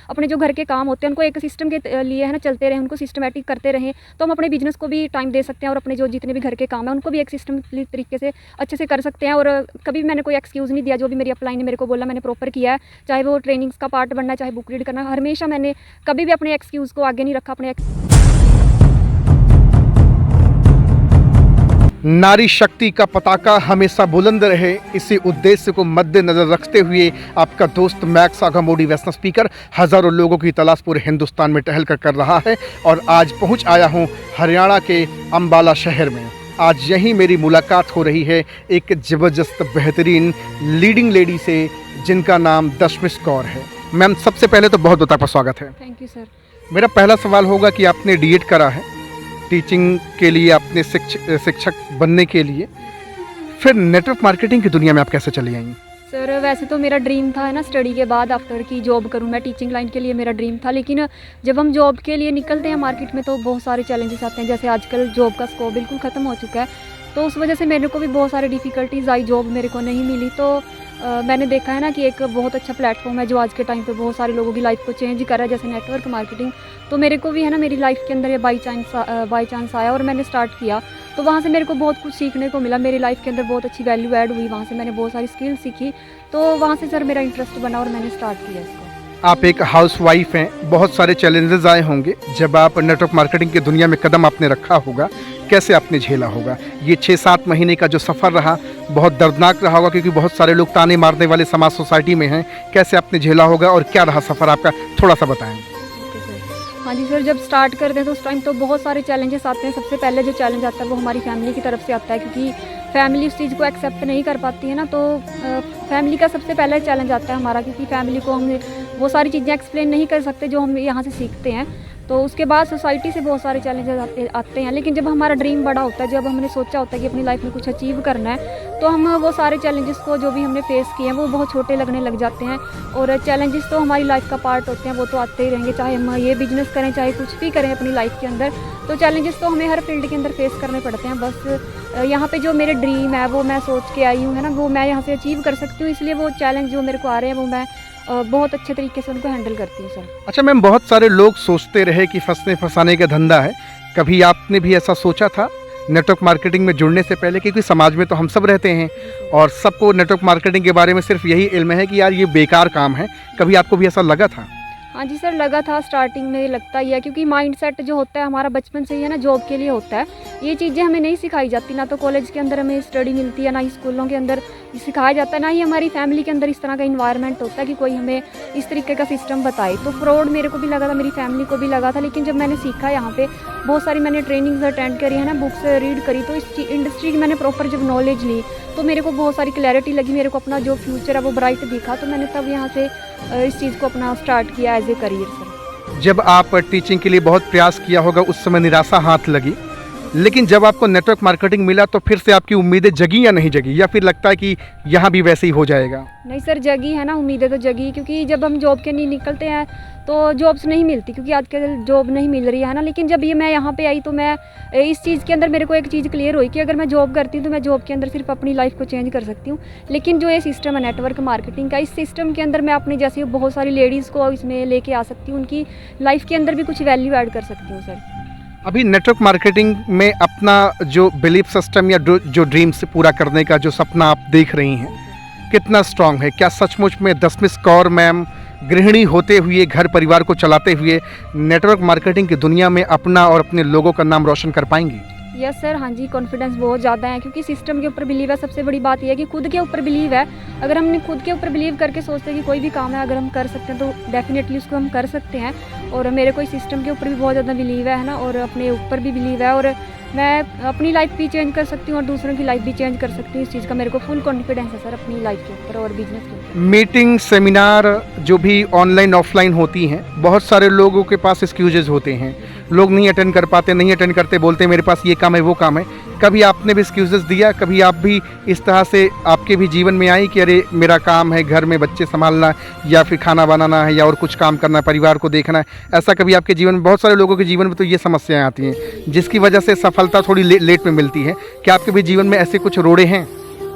अपने जो घर के काम होते हैं उनको एक सिस्टम के लिए है ना चलते रहें, उनको सिस्टमेटिक करते रहें, तो हम अपने बिजनेस को भी टाइम दे सकते हैं और अपने जो जितने भी घर के काम हैं उनको भी एक सिस्टम तरीके से अच्छे से कर सकते हैं। और कभी भी मैंने कोई एक्सक्यूज़ नहीं दिया, जो भी मेरी अपलाइन ने मेरे को बोला मैंने प्रॉपर किया है, चाहे वो ट्रेनिंग्स का पार्ट बनना, चाहे बुक रीड करना, हमेशा मैंने कभी भी अपने एक्सक्यूज़ को आगे नहीं रखा। अपने नारी शक्ति का पताका हमेशा बुलंद रहे, इसी उद्देश्य को मद्देनजर रखते हुए आपका दोस्त मैक्स आगा मोटिवेशनल स्पीकर हज़ारों लोगों की तलाश पूरे हिंदुस्तान में टहल कर रहा है और आज पहुंच आया हूं हरियाणा के अंबाला शहर में। आज यहीं मेरी मुलाकात हो रही है एक ज़बरदस्त बेहतरीन लीडिंग लेडी से जिनका नाम दशमिश कौर है। मैम, सबसे पहले तो बहुत बहुत आपका स्वागत है। Thank you sir. मेरा पहला सवाल होगा कि आपने डीएड करा है टीचिंग के लिए, अपने शिक्षक बनने के लिए, फिर नेटवर्क मार्केटिंग की दुनिया में आप कैसे चली आई? सर वैसे तो मेरा ड्रीम था है ना स्टडी के बाद आफ्टर की जॉब करूं, मैं टीचिंग लाइन के लिए मेरा ड्रीम था। लेकिन जब हम जॉब के लिए निकलते हैं मार्केट में तो बहुत सारे चैलेंजेस आते हैं। जैसे आजकल जॉब का स्कोप बिल्कुल ख़त्म हो चुका है, तो उस वजह से मेरे को भी बहुत सारी डिफ़िकल्टीज़ आई, जॉब मेरे को नहीं मिली। तो मैंने देखा है ना कि एक बहुत अच्छा प्लेटफॉर्म है जो आज के टाइम पे बहुत सारे लोगों की लाइफ को चेंज कर रहा है, जैसे नेटवर्क मार्केटिंग। तो मेरे को भी है ना मेरी लाइफ के अंदर ये बाई चांस आया और मैंने स्टार्ट किया, तो वहाँ से मेरे को बहुत कुछ सीखने को मिला। मेरी लाइफ के अंदर बहुत अच्छी वैल्यू ऐड हुई, वहाँ से मैंने बहुत सारी स्किल सीखी, तो वहाँ से सर मेरा इंटरेस्ट बना और मैंने स्टार्ट किया इसको। आप एक हाउसवाइफ हैं, बहुत सारे चैलेंजेस आए होंगे जब आप नेटवर्क मार्केटिंग की दुनिया में कदम आपने रखा होगा, कैसे आपने झेला होगा? ये 6-7 महीने का जो सफ़र रहा बहुत दर्दनाक रहा होगा, क्योंकि बहुत सारे लोग ताने मारने वाले समाज सोसाइटी में हैं। कैसे आपने झेला होगा और क्या रहा सफ़र आपका, थोड़ा सा बताएं। हाँ जी सर, जब स्टार्ट करते हैं तो उस टाइम तो बहुत सारे चैलेंजेस आते हैं। सबसे पहले जो चैलेंज आता है वो हमारी फैमिली की तरफ से आता है, क्योंकि फैमिली उस चीज़ को एक्सेप्ट नहीं कर पाती है ना। तो फैमिली का सबसे पहला चैलेंज आता है हमारा, क्योंकि फैमिली को हम वो सारी चीज़ें एक्सप्लेन नहीं कर सकते जो हम यहाँ से सीखते हैं। तो उसके बाद सोसाइटी से बहुत सारे चैलेंजेस आते हैं। लेकिन जब हमारा ड्रीम बड़ा होता है, जब हमने सोचा होता है कि अपनी लाइफ में कुछ अचीव करना है, तो हम वो सारे चैलेंजेस को जो भी हमने फेस किए हैं वो बहुत छोटे लगने लग जाते हैं। और चैलेंजेस तो हमारी लाइफ का पार्ट होते हैं, वो तो आते ही रहेंगे, चाहे हम ये बिजनेस करें चाहे कुछ भी करें अपनी लाइफ के अंदर। तो चैलेंजेस तो हमें हर फील्ड के अंदर फेस करने पड़ते हैं। बस यहाँ पे जो मेरे ड्रीम है वो मैं सोच के आई हूँ है ना, वो मैं यहाँ से अचीव कर सकती हूँ। इसलिए वो चैलेंज जो मेरे को आ रहे हैं वो मैं बहुत अच्छे तरीके से उनको हैंडल करती हूँ सर। अच्छा मैम, बहुत सारे लोग सोचते रहे कि फंसने फंसाने का धंधा है, कभी आपने भी ऐसा सोचा था नेटवर्क मार्केटिंग में जुड़ने से पहले? क्योंकि समाज में तो हम सब रहते हैं और सबको नेटवर्क मार्केटिंग के बारे में सिर्फ यही इल्म है कि यार ये बेकार काम है, कभी आपको भी ऐसा लगा था? हाँ जी सर, लगा था, स्टार्टिंग में लगता ही है, क्योंकि माइंडसेट जो होता है हमारा बचपन से ही है ना जॉब के लिए होता है। ये चीज़ें हमें नहीं सिखाई जाती, ना तो कॉलेज के अंदर हमें स्टडी मिलती है, ना ही स्कूलों के अंदर सिखाया जाता है, ना ही हमारी फैमिली के अंदर इस तरह का इन्वायरमेंट होता है कि कोई हमें इस तरीके का सिस्टम बताए। तो फ्रॉड मेरे को भी लगा था, मेरी फैमिली को भी लगा था। लेकिन जब मैंने सीखा यहाँ पे बहुत सारी मैंने ट्रेनिंग्स अटेंड करी है ना, बुक्स रीड करी, तो इस इंडस्ट्री की मैंने प्रॉपर जब नॉलेज ली तो मेरे को बहुत सारी क्लैरिटी लगी, मेरे को अपना जो फ्यूचर है वो ब्राइट दिखा। तो मैंने तब यहाँ से इस चीज़ को अपना स्टार्ट किया एज ए करियर सर। जब आप टीचिंग के लिए बहुत प्रयास किया होगा उस समय निराशा हाथ लगी, लेकिन जब आपको नेटवर्क मार्केटिंग मिला तो फिर से आपकी उम्मीदें जगी या नहीं जगी, या फिर लगता है कि यहाँ भी वैसे ही हो जाएगा? नहीं सर, जगी है ना, उम्मीदें तो जगी, क्योंकि जब हम जॉब के नहीं निकलते हैं तो जॉब्स नहीं मिलती, क्योंकि आजकल जॉब नहीं मिल रही है ना। लेकिन जब ये मैं यहाँ पे आई तो मैं इस चीज़ के अंदर मेरे को एक चीज़ क्लियर हुई कि अगर मैं जॉब करती हूँ तो मैं जॉब के अंदर सिर्फ अपनी लाइफ को चेंज कर सकती हूँ। लेकिन जो ये सिस्टम है नेटवर्क मार्केटिंग का, इस सिस्टम के अंदर मैं अपनी जैसी बहुत सारी लेडीज़ को इसमें लेके आ सकती हूँ, उनकी लाइफ के अंदर भी कुछ वैल्यू ऐड कर सकती हूँ सर। अभी नेटवर्क मार्केटिंग में अपना जो बिलीफ सिस्टम या जो ड्रीम्स पूरा करने का जो सपना आप देख रही हैं, कितना स्ट्रांग है? क्या सचमुच में दशमिश कौर मैम गृहिणी होते हुए, घर परिवार को चलाते हुए नेटवर्क मार्केटिंग की दुनिया में अपना और अपने लोगों का नाम रोशन कर पाएंगी? यस सर, हाँ जी, कॉन्फिडेंस बहुत ज़्यादा है, क्योंकि सिस्टम के ऊपर बिलीव है। सबसे बड़ी बात यह है कि खुद के ऊपर बिलीव है। अगर हमने खुद के ऊपर बिलीव करके सोचते हैं कि कोई भी काम है अगर हम कर सकते हैं तो डेफिनेटली उसको हम कर सकते हैं। और मेरे को इस सिस्टम के ऊपर भी बहुत ज़्यादा बिलीव है ना, और अपने ऊपर भी बिलीव है, और मैं अपनी लाइफ भी चेंज कर सकती हूँ और दूसरों की लाइफ भी चेंज कर सकती हूँ। इस चीज़ का मेरे को फुल कॉन्फिडेंस है सर अपनी लाइफ के ऊपर और बिजनेस के ऊपर। मीटिंग, सेमिनार जो भी ऑनलाइन ऑफलाइन होती हैं, बहुत सारे लोगों के पास एक्सक्यूजेज होते हैं, लोग नहीं अटेंड कर पाते, नहीं अटेंड करते, बोलते हैं मेरे पास ये काम है वो काम है। कभी आपने भी एक्सक्यूजेस दिया? कभी आप भी इस तरह से आपके भी जीवन में आई कि अरे मेरा काम है घर में बच्चे संभालना, या फिर खाना बनाना है, या और कुछ काम करना है, परिवार को देखना है? ऐसा कभी आपके जीवन में? बहुत सारे लोगों के जीवन में तो ये समस्याएं आती हैं जिसकी वजह से सफलता थोड़ी लेट में मिलती है। क्या आपके भी जीवन में ऐसे कुछ रोड़े हैं?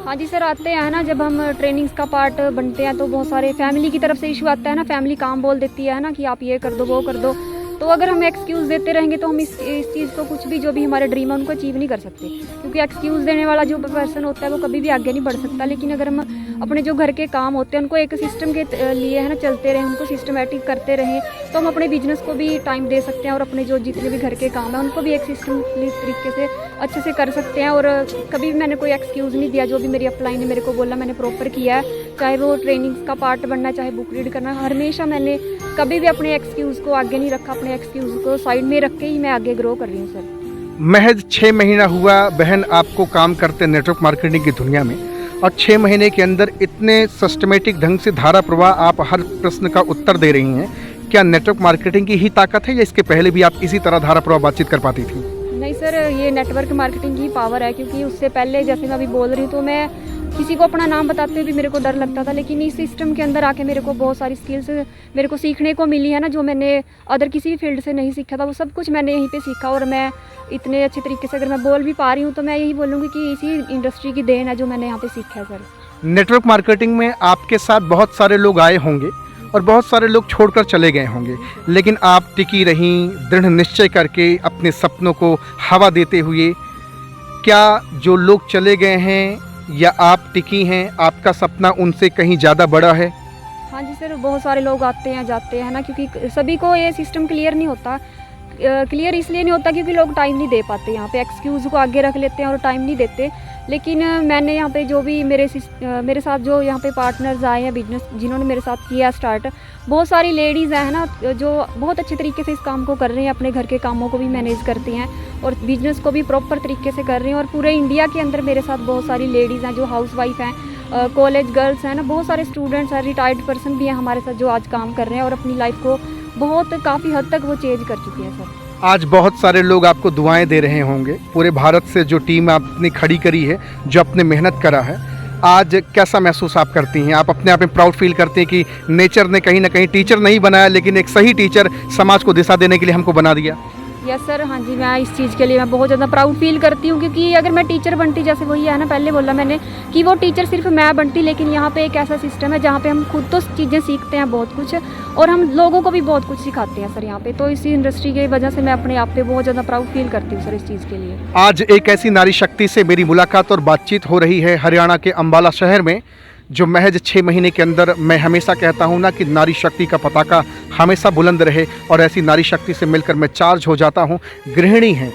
हाँ जी सर, आते हैं ना, जब हम ट्रेनिंग्स का पार्ट बनते हैं तो बहुत सारे फैमिली की तरफ से इशू आता है ना, फैमिली काम बोल देती है ना कि आप ये कर दो वो कर दो। तो अगर हम एक्सक्यूज़ देते रहेंगे तो हम इस चीज़ को, कुछ भी जो भी हमारे ड्रीम है उनको अचीव नहीं कर सकते, क्योंकि एक्सक्यूज़ देने वाला जो पर्सन होता है वो कभी भी आगे नहीं बढ़ सकता। लेकिन अगर हम अपने जो घर के काम होते हैं उनको एक सिस्टम के लिए है ना चलते रहें, उनको सिस्टमेटिक करते रहें, तो हम अपने बिजनेस को भी टाइम दे सकते हैं और अपने जो जितने भी घर के काम हैं उनको भी एक सिस्टम तरीके से अच्छे से कर सकते हैं। और कभी भी मैंने कोई एक्सक्यूज़ नहीं दिया, जो भी मेरी अपलाइन ने मेरे को बोला मैंने प्रॉपर किया है, चाहे वो ट्रेनिंग्स का पार्ट बनना है, चाहे बुक रीड करना, हमेशा मैंने कभी भी अपने एक्सक्यूज़ को आगे नहीं रखा, अपने एक्सक्यूज़ को साइड में रख के ही मैं आगे ग्रो कर रही हूँ सर। महज 6 महीना हुआ बहन आपको काम करते नेटवर्क मार्केटिंग की दुनिया में, और 6 महीने के अंदर इतने सिस्टमेटिक ढंग से धारा प्रवाह आप हर प्रश्न का उत्तर दे रही हैं। क्या नेटवर्क मार्केटिंग की ही ताकत है या इसके पहले भी आप इसी तरह धारा प्रवाह बातचीत कर पाती थी? नहीं सर, ये नेटवर्क मार्केटिंग की पावर है, क्योंकि उससे पहले जैसे मैं अभी बोल रही हूँ तो मैं किसी को अपना नाम बताते हुए भी मेरे को डर लगता था, लेकिन इस सिस्टम के अंदर आके मेरे को बहुत सारी स्किल्स मेरे को सीखने को मिली है ना, जो मैंने अदर किसी भी फील्ड से नहीं सीखा था, वो सब कुछ मैंने यहीं पे सीखा। और मैं इतने अच्छे तरीके से अगर मैं बोल भी पा रही हूँ तो मैं यही बोलूँगी कि इसी इंडस्ट्री की देन है जो मैंने यहाँ पे सीखा है सर। नेटवर्क मार्केटिंग में आपके साथ बहुत सारे लोग आए होंगे और बहुत सारे लोग छोड़कर चले गए होंगे, लेकिन आप टिकी रहीं, दृढ़ निश्चय करके अपने सपनों को हवा देते हुए। क्या जो लोग चले गए हैं या आप टिकी हैं, आपका सपना उनसे कहीं ज़्यादा बड़ा है? हाँ जी सर, बहुत सारे लोग आते हैं जाते हैं ना, क्योंकि सभी को ये सिस्टम क्लियर नहीं होता। क्लियर इसलिए नहीं होता क्योंकि लोग टाइम नहीं दे पाते, यहाँ पे एक्सक्यूज़ को आगे रख लेते हैं और टाइम नहीं देते। लेकिन मैंने यहाँ पे जो भी मेरे साथ जो यहाँ पे पार्टनर्स आए हैं बिजनेस, जिन्होंने मेरे साथ किया स्टार्ट, बहुत सारी लेडीज़ हैं ना जो बहुत अच्छे तरीके से इस काम को कर रही हैं, अपने घर के कामों को भी मैनेज करती हैं और बिजनेस को भी प्रॉपर तरीके से कर रही हैं। और पूरे इंडिया के अंदर मेरे साथ बहुत सारी लेडीज़ हैं जो हाउस वाइफ हैं, कॉलेज गर्ल्स हैं ना, बहुत सारे स्टूडेंट्स हैं, रिटायर्ड पर्सन भी हैं हमारे साथ जो आज काम कर रहे हैं और अपनी लाइफ को काफ़ी हद तक वो चेंज कर चुके हैं सर। आज बहुत सारे लोग आपको दुआएं दे रहे होंगे, पूरे भारत से जो टीम आपने खड़ी करी है, जो आपने मेहनत करा है, आज कैसा महसूस आप करती हैं? आप अपने आप में प्राउड फील करती हैं कि नेचर ने कहीं ना कहीं टीचर नहीं बनाया, लेकिन एक सही टीचर समाज को दिशा देने के लिए हमको बना दिया? यस सर, हाँ जी, मैं इस चीज़ के लिए मैं बहुत ज़्यादा प्राउड फील करती हूँ, क्योंकि अगर मैं टीचर बनती, जैसे वही है ना पहले बोला मैंने कि वो टीचर सिर्फ मैं बनती, लेकिन यहाँ पे एक ऐसा सिस्टम है जहाँ पे हम खुद तो चीज़ें सीखते हैं बहुत कुछ, और हम लोगों को भी बहुत कुछ सिखाते हैं सर यहाँ पे। तो इसी इंडस्ट्री की वजह से मैं अपने आप पे बहुत ज़्यादा प्राउड फील करती हूँ सर इस चीज़ के लिए। आज एक ऐसी नारी शक्ति से मेरी मुलाकात और बातचीत हो रही है हरियाणा के अम्बाला शहर में, जो महज 6 महीने के अंदर, मैं हमेशा कहता हूँ ना कि नारी शक्ति का पताका हमेशा बुलंद रहे, और ऐसी नारी शक्ति से मिलकर मैं चार्ज हो जाता हूँ। गृहिणी हैं,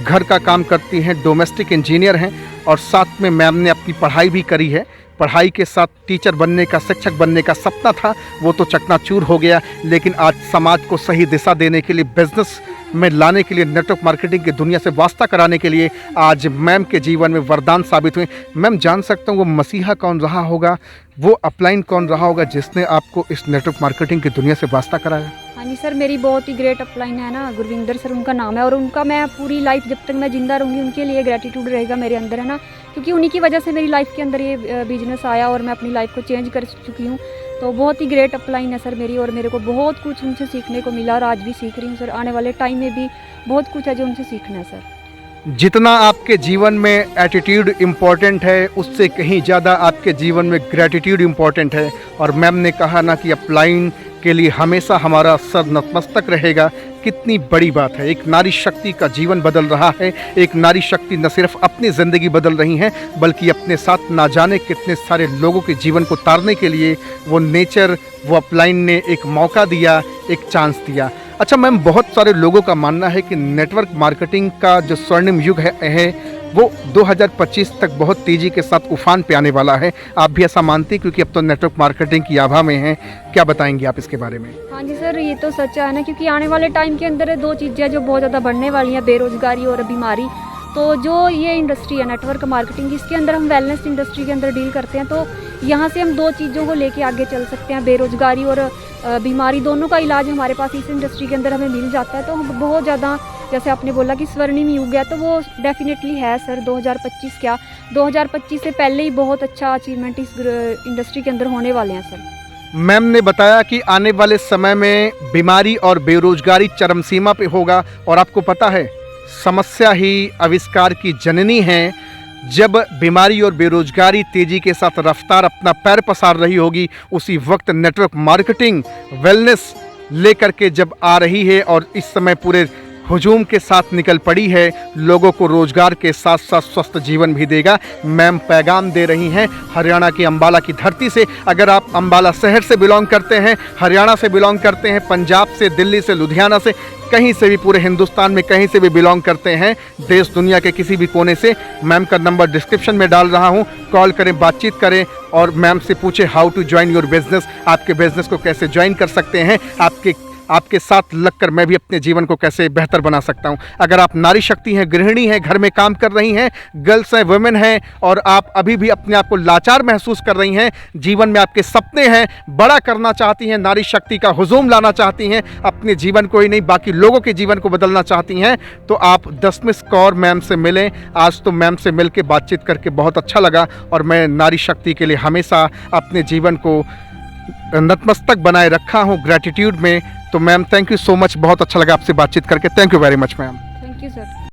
घर का काम करती हैं, डोमेस्टिक इंजीनियर हैं, और साथ में मैम ने अपनी पढ़ाई भी करी है। पढ़ाई के साथ टीचर बनने का, शिक्षक बनने का सपना था, वो तो चकनाचूर हो गया, लेकिन आज समाज को सही दिशा देने के लिए, बिजनेस में लाने के लिए, नेटवर्क मार्केटिंग की दुनिया से वास्ता कराने के लिए आज मैम के जीवन में वरदान साबित हुए। मैम, जान सकता हूँ वो मसीहा कौन रहा होगा, वो अपलाइन कौन रहा होगा जिसने आपको इस नेटवर्क मार्केटिंग की दुनिया से वास्ता कराया? हाँ जी सर, मेरी बहुत ही ग्रेट अपलाइन है ना, गुरविंदर सर उनका नाम है, और उनका मैं पूरी लाइफ जब तक मैं जिंदा रहूँगी उनके लिए ग्रेटिट्यूड रहेगा मेरे अंदर, है ना, क्योंकि उन्हीं की वजह से मेरी लाइफ के अंदर ये बिजनेस आया और मैं अपनी लाइफ को चेंज कर चुकी हूँ। तो बहुत ही ग्रेट अपलाइन है सर मेरी, और मेरे को बहुत कुछ उनसे सीखने को मिला और आज भी सीख रही हूँ सर। आने वाले टाइम में भी बहुत कुछ है जो उनसे सीखना है सर। जितना आपके जीवन में एटीट्यूड इम्पॉर्टेंट है, उससे कहीं ज़्यादा आपके जीवन में ग्रेटिट्यूड इम्पॉर्टेंट है। और मैम ने कहा ना कि अपलाइन के लिए हमेशा हमारा सर नतमस्तक रहेगा। कितनी बड़ी बात है, एक नारी शक्ति का जीवन बदल रहा है। एक नारी शक्ति न सिर्फ अपनी ज़िंदगी बदल रही हैं, बल्कि अपने साथ ना जाने कितने सारे लोगों के जीवन को तारने के लिए वो नेचर, वो अपलाइन ने एक मौका दिया, एक चांस दिया। अच्छा मैम, बहुत सारे लोगों का मानना है कि नेटवर्क मार्केटिंग का जो स्वर्णिम युग है वो 2025 तक बहुत तेज़ी के साथ उफान पे आने वाला है। आप भी ऐसा मानती हैं? क्योंकि अब तो नेटवर्क मार्केटिंग की आभा में हैं। क्या बताएंगे आप इसके बारे में? हाँ जी सर, ये तो सच है ना, क्योंकि आने वाले टाइम के अंदर 2 चीज़ें जो बहुत ज़्यादा बढ़ने वाली हैं, बेरोज़गारी और बीमारी। तो जो ये इंडस्ट्री है नेटवर्क मार्केटिंग, इसके अंदर हम वेलनेस इंडस्ट्री के अंदर डील करते हैं, तो यहाँ से हम 2 चीज़ों को लेके आगे चल सकते हैं। बेरोज़गारी और बीमारी, दोनों का इलाज हमारे पास इस इंडस्ट्री के अंदर हमें मिल जाता है। तो हम बहुत ज़्यादा, जैसे आपने बोला कि स्वर्णिम युग है, तो वो डेफिनेटली है सर। 2025 क्या, 2025 से पहले ही बहुत अच्छा अचीवमेंट इस इंडस्ट्री के अंदर होने वाले हैं सर। मैम ने बताया कि आने वाले समय में बीमारी और बेरोजगारी चरम सीमा पे होगा, और आपको पता है समस्या ही आविष्कार की जननी है। जब बीमारी और बेरोजगारी तेजी के साथ रफ्तार अपना पैर पसार रही होगी, उसी वक्त नेटवर्क मार्केटिंग वेलनेस लेकर के जब आ रही है और इस समय पूरे हुजूम के साथ निकल पड़ी है, लोगों को रोजगार के साथ साथ स्वस्थ जीवन भी देगा। मैम पैगाम दे रही हैं हरियाणा की अंबाला की धरती से। अगर आप अंबाला शहर से बिलोंग करते हैं, हरियाणा से बिलोंग करते हैं, पंजाब से, दिल्ली से, लुधियाना से, कहीं से भी पूरे हिंदुस्तान में कहीं से भी बिलोंग करते हैं, देश दुनिया के किसी भी कोने से, मैम का नंबर डिस्क्रिप्शन में डाल रहा हूं, कॉल करें, बातचीत करें और मैम से पूछें how to join your business, आपके बिजनेस को कैसे ज्वाइन कर सकते हैं, आपके साथ लगकर मैं भी अपने जीवन को कैसे बेहतर बना सकता हूं। अगर आप नारी शक्ति हैं, गृहिणी हैं, घर में काम कर रही हैं, गर्ल्स हैं, वुमेन हैं और आप अभी भी अपने आप को लाचार महसूस कर रही हैं, जीवन में आपके सपने हैं, बड़ा करना चाहती हैं, नारी शक्ति का हुजूम लाना चाहती हैं, अपने जीवन को ही नहीं बाकी लोगों के जीवन को बदलना चाहती हैं, तो आप दशमेश कौर मैम से मिलें। आज तो मैम से मिल के बातचीत करके बहुत अच्छा लगा और मैं नारी शक्ति के लिए हमेशा अपने जीवन को नतमस्तक बनाए रखा हूँ ग्रैटिट्यूड में। तो ma'am thank you so much, बहुत अच्छा लगा आपसे बातचीत करके। Thank you very much ma'am. Thank you sir.